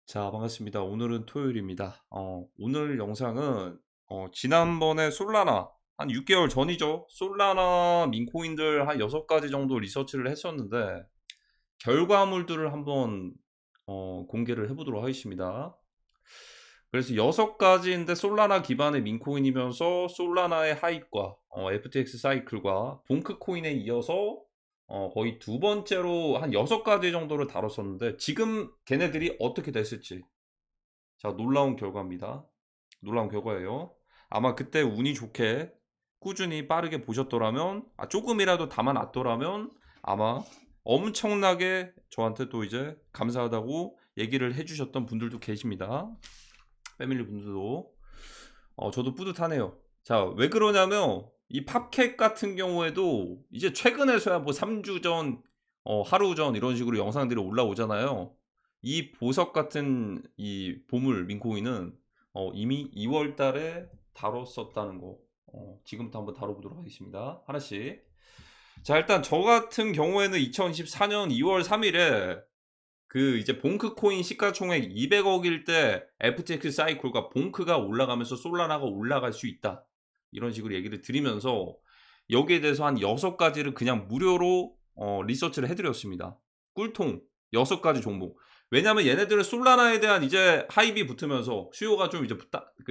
자, 반갑습니다. 오늘은 토요일입니다. 오늘 영상은 지난번에 솔라나 한 6개월 전이죠. 솔라나 민코인들 한 6가지 정도 리서치를 했었는데 결과물들을 한번 공개를 해보도록 하겠습니다. 그래서 6가지인데 솔라나 기반의 민코인이면서 솔라나의 하입과 FTX 사이클과 봉크코인에 이어서 거의 두 번째로 한 6가지 정도를 다뤘었는데 지금 걔네들이 어떻게 됐을지, 자, 놀라운 결과입니다. 놀라운 결과예요. 아마 그때 운이 좋게 꾸준히 빠르게 보셨더라면, 조금이라도 담아놨더라면 아마 엄청나게 저한테 또 이제 감사하다고 얘기를 해주셨던 분들도 계십니다. 패밀리 분들도. 저도 뿌듯하네요. 자, 왜 그러냐면 이 팝캣 같은 경우에도 이제 최근에서야 뭐 3주 전, 하루 전 이런 식으로 영상들이 올라오잖아요. 이 보석 같은 이 보물 민코인은 이미 2월 달에 다뤘었다는 거. 지금부터 한번 다뤄보도록 하겠습니다. 하나씩. 자, 일단 저 같은 경우에는 2024년 2월 3일에 그 이제 봉크 코인 시가총액 200억일 때 FTX 사이클과 봉크가 올라가면서 솔라나가 올라갈 수 있다, 이런 식으로 얘기를 드리면서 여기에 대해서 한 6가지를 그냥 무료로 리서치를 해드렸습니다. 꿀통 6가지 종목. 왜냐면 얘네들은 솔라나에 대한 이제 하입이 붙으면서 수요가 좀 이제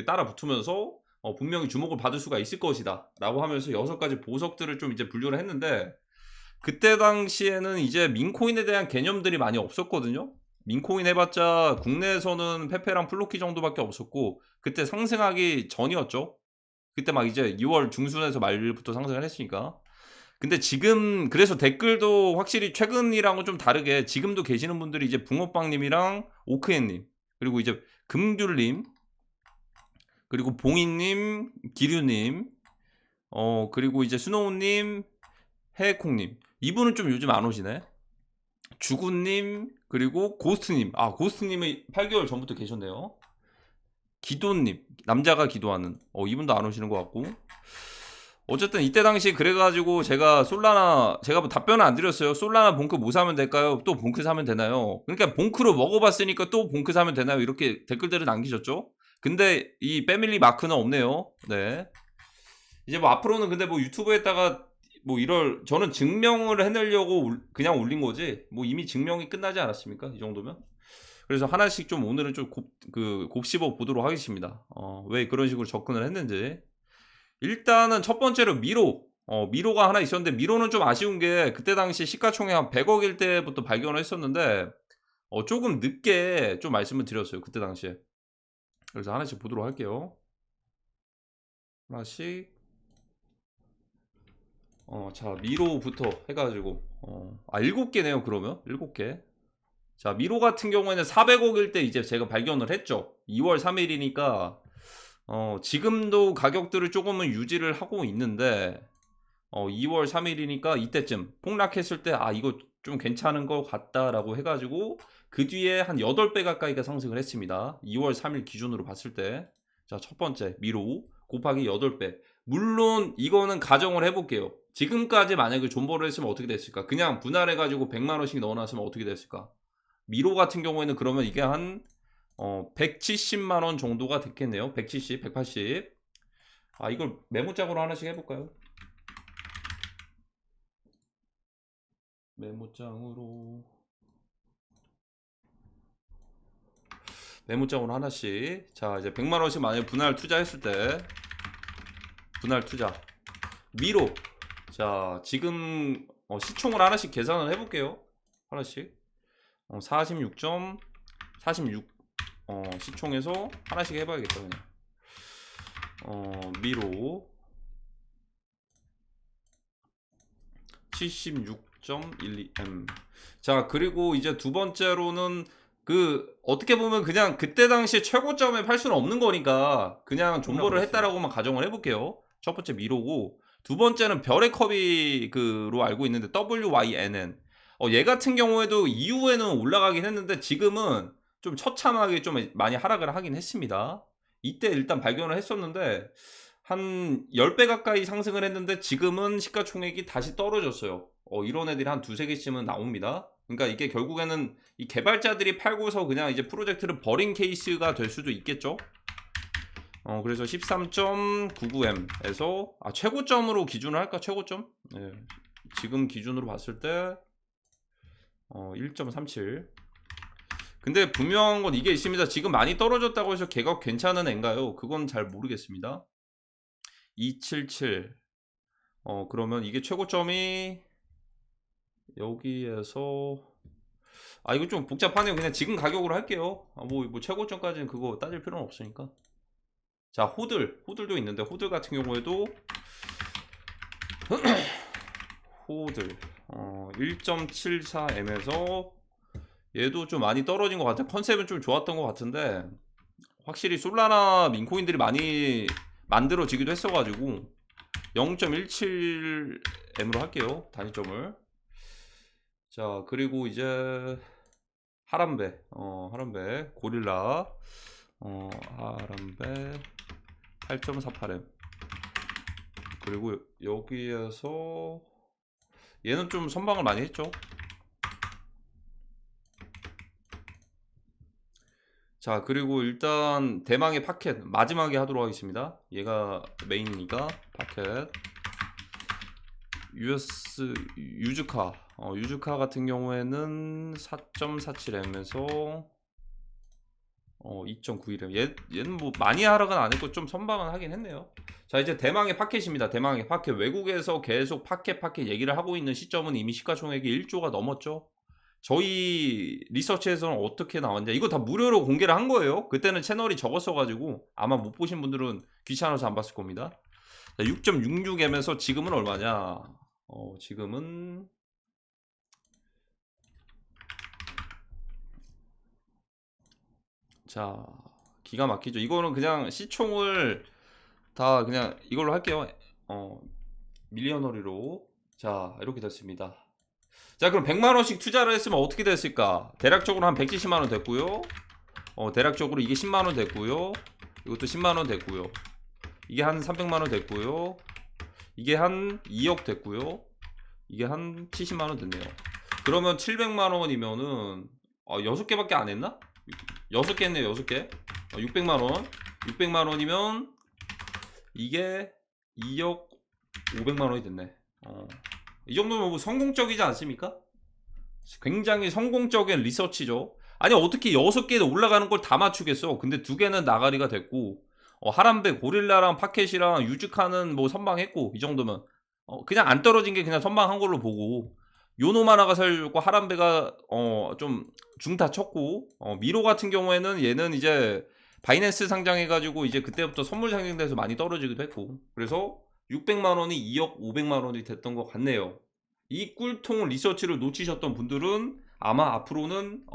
따라 붙으면서 분명히 주목을 받을 수가 있을 것이다 라고 하면서 6가지 보석들을 좀 이제 분류를 했는데, 그때 당시에는 이제 민코인에 대한 개념들이 많이 없었거든요. 민코인 해봤자 국내에서는 페페랑 플로키 정도밖에 없었고, 그때 상승하기 전이었죠. 그때 막 이제 2월 중순에서 말부터 상승을 했으니까. 근데 지금 그래서 댓글도 확실히 최근이랑은 좀 다르게 지금도 계시는 분들이 이제 붕어빵님이랑 오크앤님, 그리고 이제 금귤님, 그리고 봉인님, 기류님, 그리고 이제 스노우님, 해콩님, 이분은 좀 요즘 안 오시네. 주구님, 그리고 고스트님. 고스트님이 8개월 전부터 계셨네요. 기도님, 남자가 기도하는. 이분도 안 오시는 것 같고. 어쨌든 이때 당시 그래가지고 제가 뭐 답변을 안 드렸어요. 솔라나 봉크 뭐 사면 될까요? 또 봉크 사면 되나요? 그러니까 봉크로 먹어봤으니까 또 봉크 사면 되나요? 이렇게 댓글들을 남기셨죠. 근데 이 패밀리 마크는 없네요. 네. 이제 뭐 앞으로는 근데 뭐 유튜브에다가 뭐 저는 증명을 해내려고 그냥 올린 거지, 뭐 이미 증명이 끝나지 않았습니까? 이 정도면. 그래서 하나씩 좀 오늘은 좀 곱씹어 보도록 하겠습니다. 왜 그런 식으로 접근을 했는지. 일단은 첫 번째로 미로가 하나 있었는데, 미로는 좀 아쉬운 게 그때 당시 시가총액 한 100억일 때부터 발견을 했었는데 조금 늦게 좀 말씀을 드렸어요, 그때 당시에. 그래서 하나씩 보도록 할게요. 하나씩. 자, 미로부터 해가지고 7개네요. 그러면 7개. 자, 미로 같은 경우에는 400억일 때 이제 제가 발견을 했죠. 2월 3일이니까 지금도 가격들을 조금은 유지를 하고 있는데 2월 3일이니까 이때쯤 폭락했을 때 이거 좀 괜찮은 것 같다라고 해가지고 그 뒤에 한 8배 가까이가 상승을 했습니다. 2월 3일 기준으로 봤을 때. 자, 첫 번째 미로 곱하기 8배. 물론 이거는 가정을 해볼게요. 지금까지 만약에 존버를 했으면 어떻게 됐을까? 그냥 분할해가지고 100만원씩 넣어놨으면 어떻게 됐을까? 미로 같은 경우에는 그러면 이게 한 170만원 정도가 됐겠네요. 170, 180. 이걸 메모장으로 하나씩 해볼까요? 메모장으로 하나씩. 자, 이제 100만원씩 만약에 분할 투자했을 때, 분할 투자 미로. 자, 지금 시총을 하나씩 계산을 해볼게요. 하나씩 46 시총에서 하나씩 해봐야겠다. 그냥 미로 76.12M. 자, 그리고 이제 두 번째로는 어떻게 보면 그냥 그때 당시 최고점에 팔 수는 없는 거니까 그냥 존버를 했다라고만 가정을 해볼게요. 첫 번째 미로고, 두 번째는 별의 컵이로 알고 있는데 WYNN. 얘 같은 경우에도 이후에는 올라가긴 했는데 지금은 좀 처참하게 좀 많이 하락을 하긴 했습니다. 이때 일단 발견을 했었는데 한 10배 가까이 상승을 했는데 지금은 시가총액이 다시 떨어졌어요. 이런 애들이 한 두세 개씩은 나옵니다. 그러니까 이게 결국에는 이 개발자들이 팔고서 그냥 이제 프로젝트를 버린 케이스가 될 수도 있겠죠. 그래서 13.99M에서 최고점으로 기준을 할까? 최고점? 네. 지금 기준으로 봤을 때 1.37. 근데 분명한 건 이게 있습니다. 지금 많이 떨어졌다고 해서 걔가 괜찮은 애인가요? 그건 잘 모르겠습니다. 277. 그러면 이게 최고점이 여기에서 이거 좀 복잡하네요. 그냥 지금 가격으로 할게요. 뭐 최고점까지는 그거 따질 필요는 없으니까. 자, 호들도 있는데 호들 같은 경우에도 호들 1.74M에서 얘도 좀 많이 떨어진 것 같아. 컨셉은 좀 좋았던 것 같은데 확실히 솔라나 민코인들이 많이 만들어지기도 했어가지고 0.17M으로 할게요. 단위점을. 자, 그리고 이제 하람베 고릴라 하람베 8.48M. 그리고 여기에서 얘는 좀 선방을 많이 했죠. 자, 그리고 일단 대망의 파켓 마지막에 하도록 하겠습니다. 얘가 메인이니까 파켓 유즈카 유즈카 같은 경우에는 4.47M에서 2.91M. 얘는 뭐 많이 하락은 안 했고 좀 선방은 하긴 했네요. 자, 이제 대망의 파켓입니다. 대망의 파켓. 외국에서 계속 파켓 얘기를 하고 있는 시점은 이미 시가총액이 1조가 넘었죠. 저희 리서치에서는 어떻게 나왔냐, 이거 다 무료로 공개를 한 거예요. 그때는 채널이 적었어가지고 아마 못 보신 분들은 귀찮아서 안 봤을 겁니다. 6.66M에서 지금은 얼마냐? 지금은 자, 기가 막히죠. 이거는 그냥 시총을 다 그냥 이걸로 할게요. 밀리언어리로. 자, 이렇게 됐습니다. 자, 그럼 100만원씩 투자를 했으면 어떻게 됐을까? 대략적으로 한 170만원 됐고요. 대략적으로 이게 10만원 됐고요. 이것도 10만원 됐고요. 이게 한 300만원 됐고요. 이게 한 2억 됐고요. 이게 한 70만원 됐네요. 그러면 700만원이면은 6개밖에 안 했나? 6개 했네요. 6개. 600만원. 600만원이면 이게 2억 500만원이 됐네. 이 정도면 뭐 성공적이지 않습니까? 굉장히 성공적인 리서치죠. 아니, 어떻게 6개는 올라가는 걸 다 맞추겠어. 근데 2개는 나가리가 됐고, 하람베 고릴라랑 파켓이랑 유즈카는 뭐 선방했고, 이 정도면 그냥 안 떨어진 게 그냥 선방한 걸로 보고, 요놈 하나가 살려줬고 하람베가 좀 중타 쳤고, 미로 같은 경우에는 얘는 이제 바이낸스 상장해가지고 이제 그때부터 선물 상장돼서 많이 떨어지기도 했고, 그래서 600만원이 2억 500만원이 됐던 것 같네요. 이 꿀통 리서치를 놓치셨던 분들은 아마 앞으로는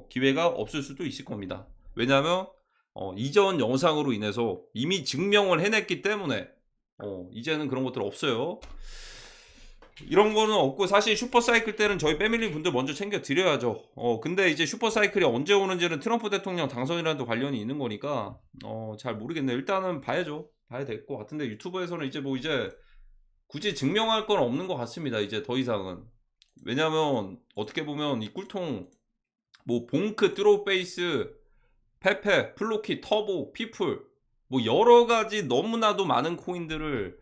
기회가 없을 수도 있을 겁니다. 왜냐하면 이전 영상으로 인해서 이미 증명을 해냈기 때문에 이제는 그런 것들 없어요. 이런 거는 없고, 사실 슈퍼사이클 때는 저희 패밀리 분들 먼저 챙겨 드려야죠. 근데 이제 슈퍼사이클이 언제 오는지는 트럼프 대통령 당선이랑도 관련이 있는 거니까 잘 모르겠네요. 일단은 봐야죠. 봐야 될 것 같은데, 유튜브에서는 이제 뭐 이제 굳이 증명할 건 없는 것 같습니다. 이제 더 이상은. 왜냐면 어떻게 보면 이 꿀통 뭐 봉크, 뚜로페이스, 페페, 플로키, 터보, 피플 뭐 여러 가지 너무나도 많은 코인들을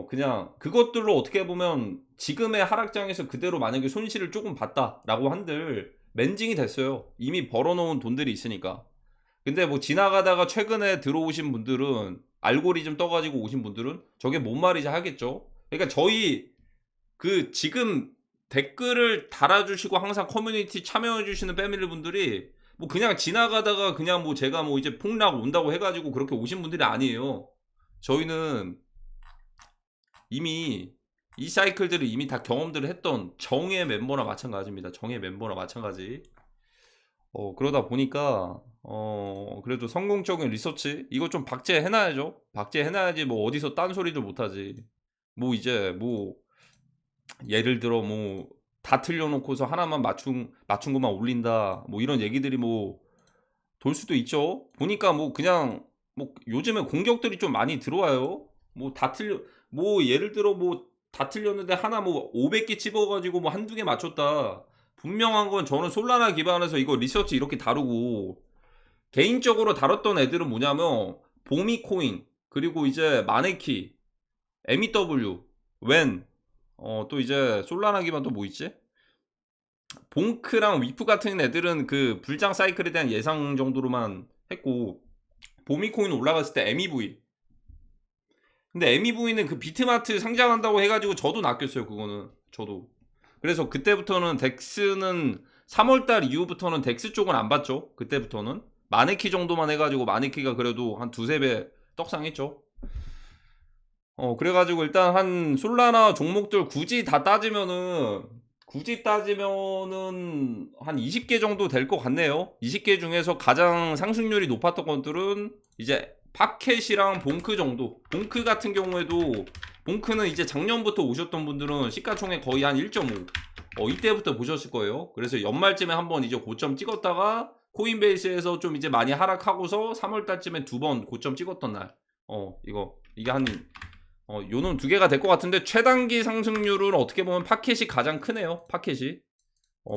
그냥 그것들로 어떻게 보면 지금의 하락장에서 그대로 만약에 손실을 조금 봤다라고 한들 맨징이 됐어요. 이미 벌어놓은 돈들이 있으니까. 근데 뭐 지나가다가 최근에 들어오신 분들은, 알고리즘 떠가지고 오신 분들은 저게 뭔 말이지 하겠죠. 그러니까 저희 그 지금 댓글을 달아주시고 항상 커뮤니티 참여해주시는 패밀리 분들이 뭐 그냥 지나가다가 그냥 뭐 제가 뭐 이제 폭락 온다고 해가지고 그렇게 오신 분들이 아니에요. 저희는 이미 이 사이클들을 이미 다 경험들을 했던 정의 멤버나 마찬가지입니다. 정의 멤버나 마찬가지. 그러다 보니까 그래도 성공적인 리서치 이거 좀 박제해놔야죠. 박제해놔야지 뭐 어디서 딴소리들 못하지. 뭐 이제 뭐 예를 들어 뭐 다 틀려놓고서 하나만 맞춘 것만 올린다 뭐 이런 얘기들이 뭐 돌 수도 있죠. 보니까 뭐 그냥 뭐 요즘에 공격들이 좀 많이 들어와요. 뭐 다 틀려, 뭐 예를 들어 뭐 다 틀렸는데 하나 뭐 500개 집어가지고 뭐 한두 개 맞췄다. 분명한 건 저는 솔라나 기반에서 이거 리서치 이렇게 다루고 개인적으로 다뤘던 애들은 뭐냐면 보미코인 그리고 이제 마네키 MEW 웬 또 이제 솔라나 기반 또 뭐 있지? 봉크랑 위프 같은 애들은 그 불장 사이클에 대한 예상 정도로만 했고 보미코인 올라갔을 때 MEV 근데 MEV는 그 비트마트 상장한다고 해가지고 저도 낚였어요 그거는 저도 그래서 그때부터는 덱스는 3월달 이후부터는 덱스 쪽은 안 봤죠 그때부터는 마네키 정도만 해가지고 마네키가 그래도 한 두세 배 떡상했죠 그래가지고 일단 한 솔라나 종목들 굳이 따지면은 한 20개 정도 될 것 같네요. 20개 중에서 가장 상승률이 높았던 것들은 이제 파켓이랑 봉크 정도. 봉크 같은 경우에도 봉크는 이제 작년부터 오셨던 분들은 시가총액 거의 한 1.5. 이때부터 보셨을 거예요. 그래서 연말쯤에 한번 이제 고점 찍었다가 코인베이스에서 좀 이제 많이 하락하고서 3월 달쯤에 두 번 고점 찍었던 날. 이게 한 요놈 두 개가 될 것 같은데 최단기 상승률은 어떻게 보면 파켓이 가장 크네요. 파켓이.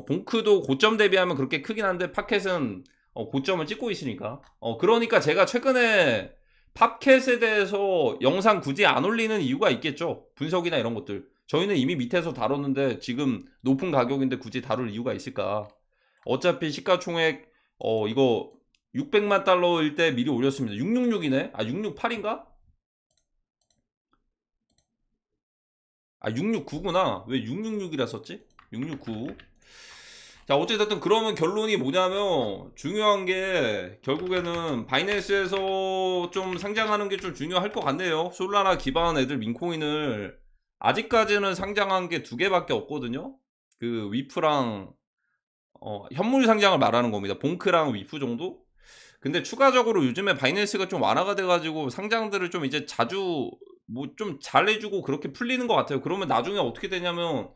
봉크도 고점 대비하면 그렇게 크긴 한데 파켓은 고점을 찍고 있으니까. 그러니까 제가 최근에 팝켓에 대해서 영상 굳이 안 올리는 이유가 있겠죠. 분석이나 이런 것들. 저희는 이미 밑에서 다뤘는데 지금 높은 가격인데 굳이 다룰 이유가 있을까? 어차피 시가총액 이거 600만 달러일 때 미리 올렸습니다. 666이네? 668인가? 669구나. 왜 666이라 썼지? 669. 자, 어쨌든 그러면 결론이 뭐냐면 중요한 게 결국에는 바이낸스에서 좀 상장하는 게 좀 중요할 것 같네요. 솔라나 기반 애들 민코인을 아직까지는 상장한 게 두 개밖에 없거든요. 그 위프랑 현물 상장을 말하는 겁니다. 봉크랑 위프 정도? 근데 추가적으로 요즘에 바이낸스가 좀 완화가 돼가지고 상장들을 좀 이제 자주 뭐 좀 잘해주고 그렇게 풀리는 것 같아요. 그러면 나중에 어떻게 되냐면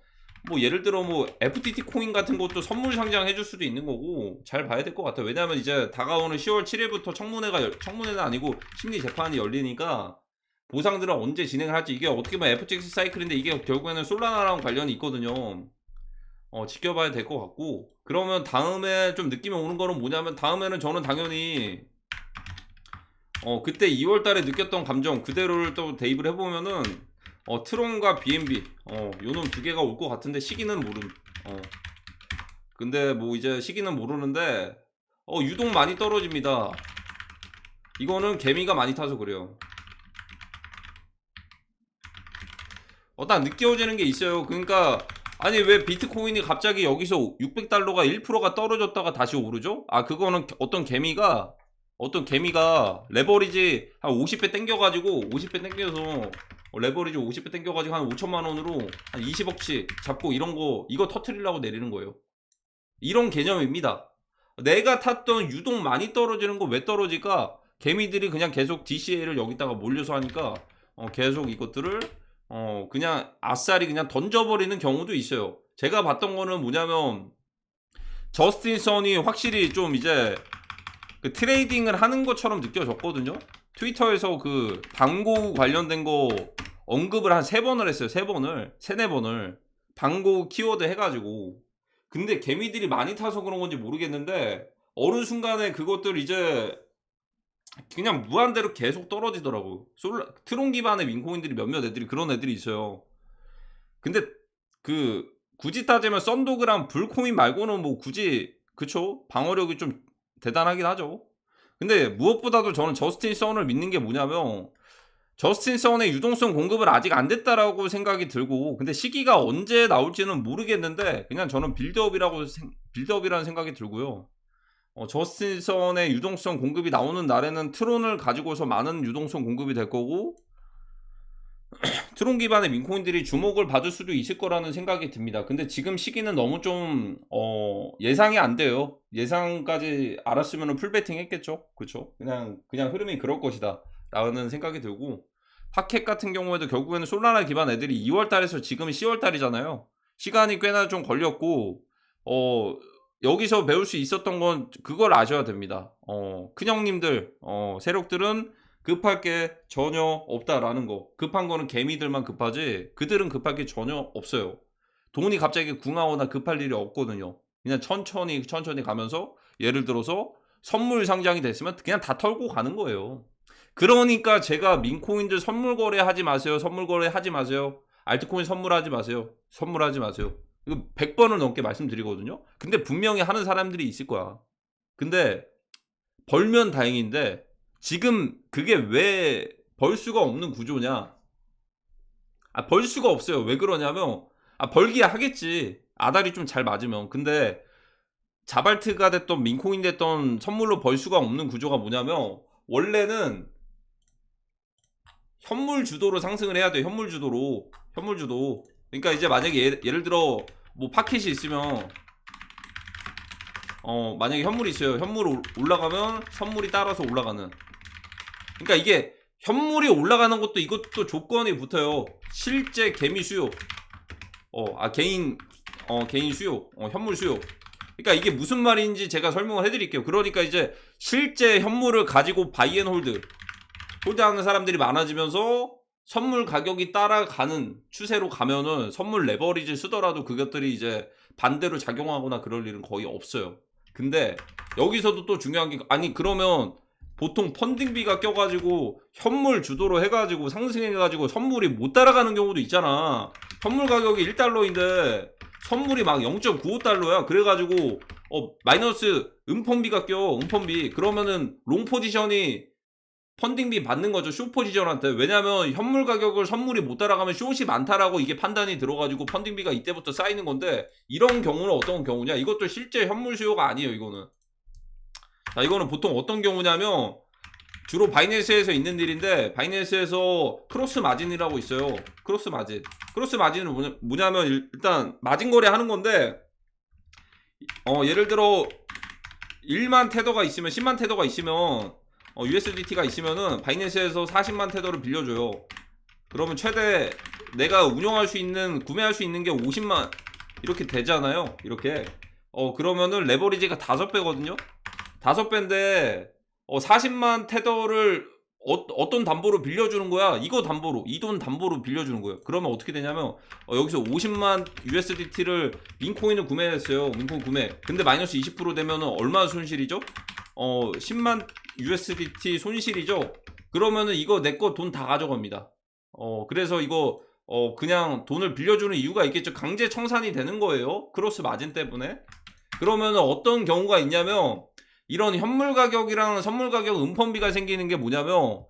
뭐 예를 들어 뭐 FTT 코인 같은 것도 선물 상장해줄 수도 있는 거고 잘 봐야 될 것 같아요. 왜냐하면 이제 다가오는 10월 7일부터 청문회는 아니고 심리 재판이 열리니까 보상들은 언제 진행을 할지 이게 어떻게 보면 FTX 사이클인데 이게 결국에는 솔라나랑 관련이 있거든요. 지켜봐야 될 것 같고 그러면 다음에 좀 느낌이 오는 거는 뭐냐면 다음에는 저는 당연히 그때 2월 달에 느꼈던 감정 그대로를 또 대입을 해보면은 트론과 BNB 요놈 두 개가 올 것 같은데 시기는 근데 뭐 이제 시기는 모르는데 유독 많이 떨어집니다. 이거는 개미가 많이 타서 그래요. 딱 느껴지는 게 있어요. 그러니까 아니 왜 비트코인이 갑자기 여기서 600달러가 1%가 떨어졌다가 다시 오르죠? 그거는 어떤 개미가 레버리지 한 50배 땡겨가지고 50배 땡겨서 레버리지 50배 땡겨가지고 한 5천만 원으로 한 20억씩 잡고 이거 터트리려고 내리는 거예요. 이런 개념입니다. 내가 탔던 유독 많이 떨어지는 거 왜 떨어질까? 개미들이 그냥 계속 DCA를 여기다가 몰려서 하니까 계속 이것들을 그냥 아싸리 그냥 던져버리는 경우도 있어요. 제가 봤던 거는 뭐냐면 저스틴 선이 확실히 좀 이제 그 트레이딩을 하는 것처럼 느껴졌거든요. 트위터에서 그 방고 관련된 거 언급을 한 3번을 했어요. 3-4번을 방고 키워드 해가지고. 근데 개미들이 많이 타서 그런 건지 모르겠는데 어느 순간에 그것들 이제 그냥 무한대로 계속 떨어지더라고. 트론 기반의 민코인들이 몇몇 애들이 그런 애들이 있어요. 근데 그 굳이 따지면 썬도그랑 불코인 말고는 뭐 굳이 그쵸? 방어력이 좀 대단하긴 하죠. 근데 무엇보다도 저는 저스틴 선을 믿는 게 뭐냐면 저스틴 선의 유동성 공급은 아직 안 됐다라고 생각이 들고 근데 시기가 언제 나올지는 모르겠는데 그냥 저는 빌드업이라는 생각이 들고요. 저스틴 선의 유동성 공급이 나오는 날에는 트론을 가지고서 많은 유동성 공급이 될 거고 트론 기반의 민코인들이 주목을 받을 수도 있을 거라는 생각이 듭니다. 근데 지금 시기는 너무 좀 예상이 안 돼요. 예상까지 알았으면 풀베팅 했겠죠. 그렇죠? 그냥 흐름이 그럴 것이다 라는 생각이 들고 파켓 같은 경우에도 결국에는 솔라나 기반 애들이 2월 달에서 지금 10월 달이잖아요. 시간이 꽤나 좀 걸렸고 여기서 배울 수 있었던 건 그걸 아셔야 됩니다. 큰형님들 세력들은 급할 게 전혀 없다라는 거. 급한 거는 개미들만 급하지 그들은 급할 게 전혀 없어요. 돈이 갑자기 궁하거나 급할 일이 없거든요. 그냥 천천히 가면서 예를 들어서 선물 상장이 됐으면 그냥 다 털고 가는 거예요. 그러니까 제가 민코인들 선물 거래하지 마세요. 선물 거래하지 마세요. 알트코인 선물하지 마세요. 선물하지 마세요. 이거 100번을 넘게 말씀드리거든요. 근데 분명히 하는 사람들이 있을 거야. 근데 벌면 다행인데 지금 그게 왜 벌 수가 없는 구조냐? 벌 수가 없어요. 왜 그러냐면 벌기야 하겠지. 아다리 좀 잘 맞으면. 근데 자발트가 됐던 민코인 됐던 선물로 벌 수가 없는 구조가 뭐냐면 원래는 현물 주도로 상승을 해야 돼. 현물 주도로. 현물 주도. 그러니까 이제 만약에 예를 들어 뭐 파켓이 있으면 만약에 현물이 있어요. 현물 올라가면 선물이 따라서 올라가는. 그러니까 이게 현물이 올라가는 것도 이것도 조건이 붙어요. 실제 개미 수요. 개인 수요. 현물 수요. 그러니까 이게 무슨 말인지 제가 설명을 해드릴게요. 그러니까 이제 실제 현물을 가지고 바이앤홀드 하는 사람들이 많아지면서 선물 가격이 따라가는 추세로 가면은 선물 레버리지 쓰더라도 그것들이 이제 반대로 작용하거나 그럴 일은 거의 없어요. 근데 여기서도 또 중요한 게 그러면 보통 펀딩비가 껴가지고 현물 주도로 해가지고 상승해가지고 선물이 못 따라가는 경우도 있잖아. 현물 가격이 1달러인데 선물이 막 0.95달러야. 그래가지고 마이너스 음펀비가 껴. 음펀비. 그러면은 롱 포지션이 펀딩비 받는 거죠. 숏 포지션한테. 왜냐면 현물 가격을 선물이 못 따라가면 숏이 많다라고 이게 판단이 들어가지고 펀딩비가 이때부터 쌓이는 건데 이런 경우는 어떤 경우냐? 이것도 실제 현물 수요가 아니에요. 이거는. 자, 이거는 보통 어떤 경우냐면 주로 바이낸스에서 있는 일인데 바이낸스에서 크로스 마진이라고 있어요. 크로스 마진. 크로스 마진은 뭐냐면 일단 마진 거래 하는 건데 예를 들어 1만 테더가 있으면 10만 테더가 있으면 USDT가 있으면은 바이낸스에서 40만 테더를 빌려줘요. 그러면 최대 내가 운영할 수 있는 구매할 수 있는 게 50만 이렇게 되잖아요. 이렇게 그러면은 레버리지가 5배거든요. 5배인데 40만 테더를 어떤 담보로 빌려주는 거야? 이거 담보로, 이 돈 담보로 빌려주는 거예요. 그러면 어떻게 되냐면 여기서 50만 USDT를 민코인을 구매했어요. 민코인 구매. 근데 마이너스 20% 되면은 얼마 손실이죠? 10만 USDT 손실이죠. 그러면은 이거 내 거 돈 다 가져갑니다. 그래서 이거 그냥 돈을 빌려주는 이유가 있겠죠. 강제 청산이 되는 거예요. 크로스 마진 때문에. 그러면은 어떤 경우가 있냐면 이런 현물 가격이랑 선물 가격 음펀비가 생기는 게 뭐냐면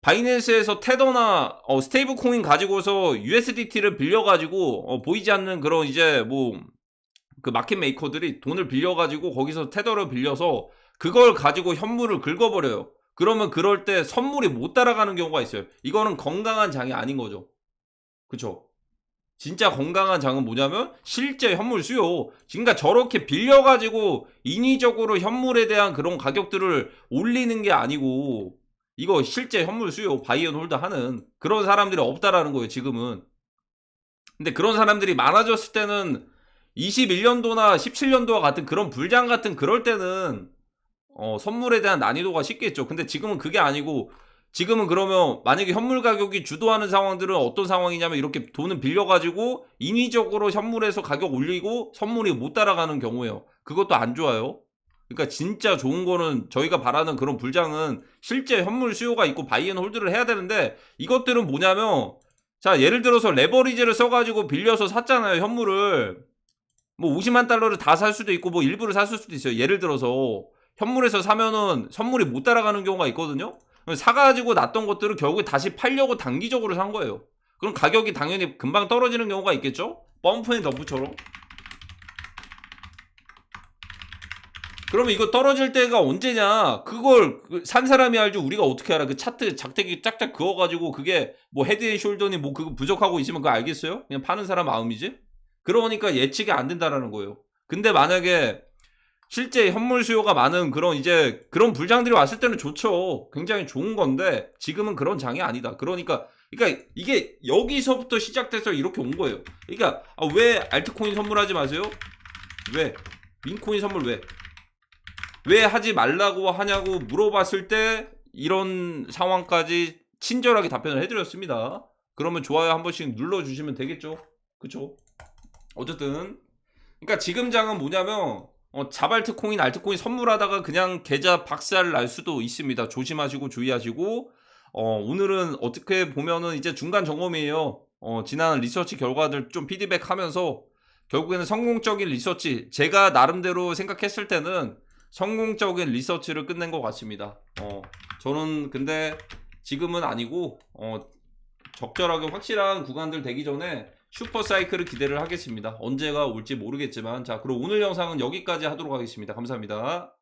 바이낸스에서 테더나 스테이블 코인 가지고서 USDT를 빌려가지고 보이지 않는 그런 이제 뭐 그 마켓 메이커들이 돈을 빌려가지고 거기서 테더를 빌려서 그걸 가지고 현물을 긁어버려요. 그러면 그럴 때 선물이 못 따라가는 경우가 있어요. 이거는 건강한 장이 아닌 거죠. 그쵸? 진짜 건강한 장은 뭐냐면 실제 현물 수요. 그러니까 저렇게 빌려가지고 인위적으로 현물에 대한 그런 가격들을 올리는 게 아니고 이거 실제 현물 수요 바이앤홀드 하는 그런 사람들이 없다라는 거예요. 지금은. 근데 그런 사람들이 많아졌을 때는 21년도나 17년도와 같은 그런 불장 같은 그럴 때는 선물에 대한 난이도가 쉽겠죠. 근데 지금은 그게 아니고 지금은 그러면 만약에 현물 가격이 주도하는 상황들은 어떤 상황이냐면 이렇게 돈을 빌려가지고 인위적으로 현물에서 가격 올리고 선물이 못 따라가는 경우예요. 그것도 안 좋아요. 그러니까 진짜 좋은 거는 저희가 바라는 그런 불장은 실제 현물 수요가 있고 바이앤홀드를 해야 되는데 이것들은 뭐냐면 자 예를 들어서 레버리지를 써가지고 빌려서 샀잖아요. 현물을. 뭐 50만 달러를 다 살 수도 있고 뭐 일부를 샀을 수도 있어요. 예를 들어서 현물에서 사면은 선물이 못 따라가는 경우가 있거든요. 사가지고 놨던 것들을 결국에 다시 팔려고 단기적으로 산 거예요. 그럼 가격이 당연히 금방 떨어지는 경우가 있겠죠? 펌프앤 덤프처럼. 그러면 이거 떨어질 때가 언제냐? 그걸 산 사람이 알죠. 우리가 어떻게 알아? 그 차트 작대기 짝짝 그어가지고 그게 뭐 헤드앤숄더니 뭐 그거 부족하고 있으면 그거 알겠어요? 그냥 파는 사람 마음이지? 그러니까 예측이 안 된다라는 거예요. 근데 만약에 실제 현물 수요가 많은 그런 이제 그런 불장들이 왔을 때는 좋죠. 굉장히 좋은 건데 지금은 그런 장이 아니다. 그러니까 이게 여기서부터 시작돼서 이렇게 온 거예요. 그러니까 왜 알트코인 선물하지 마세요? 왜? 민코인 선물 왜? 왜 하지 말라고 하냐고 물어봤을 때 이런 상황까지 친절하게 답변을 해드렸습니다. 그러면 좋아요 한 번씩 눌러주시면 되겠죠? 그쵸? 어쨌든 그러니까 지금 장은 뭐냐면 자발트 코인, 알트코인 선물하다가 그냥 계좌 박살 날 수도 있습니다. 조심하시고 주의하시고 오늘은 어떻게 보면은 이제 중간 점검이에요. 지난 리서치 결과들 좀 피드백하면서 결국에는 성공적인 리서치, 제가 나름대로 생각했을 때는 성공적인 리서치를 끝낸 것 같습니다. 저는 근데 지금은 아니고 적절하게 확실한 구간들 되기 전에 슈퍼 사이클을 기대를 하겠습니다. 언제가 올지 모르겠지만. 자, 그럼 오늘 영상은 여기까지 하도록 하겠습니다. 감사합니다.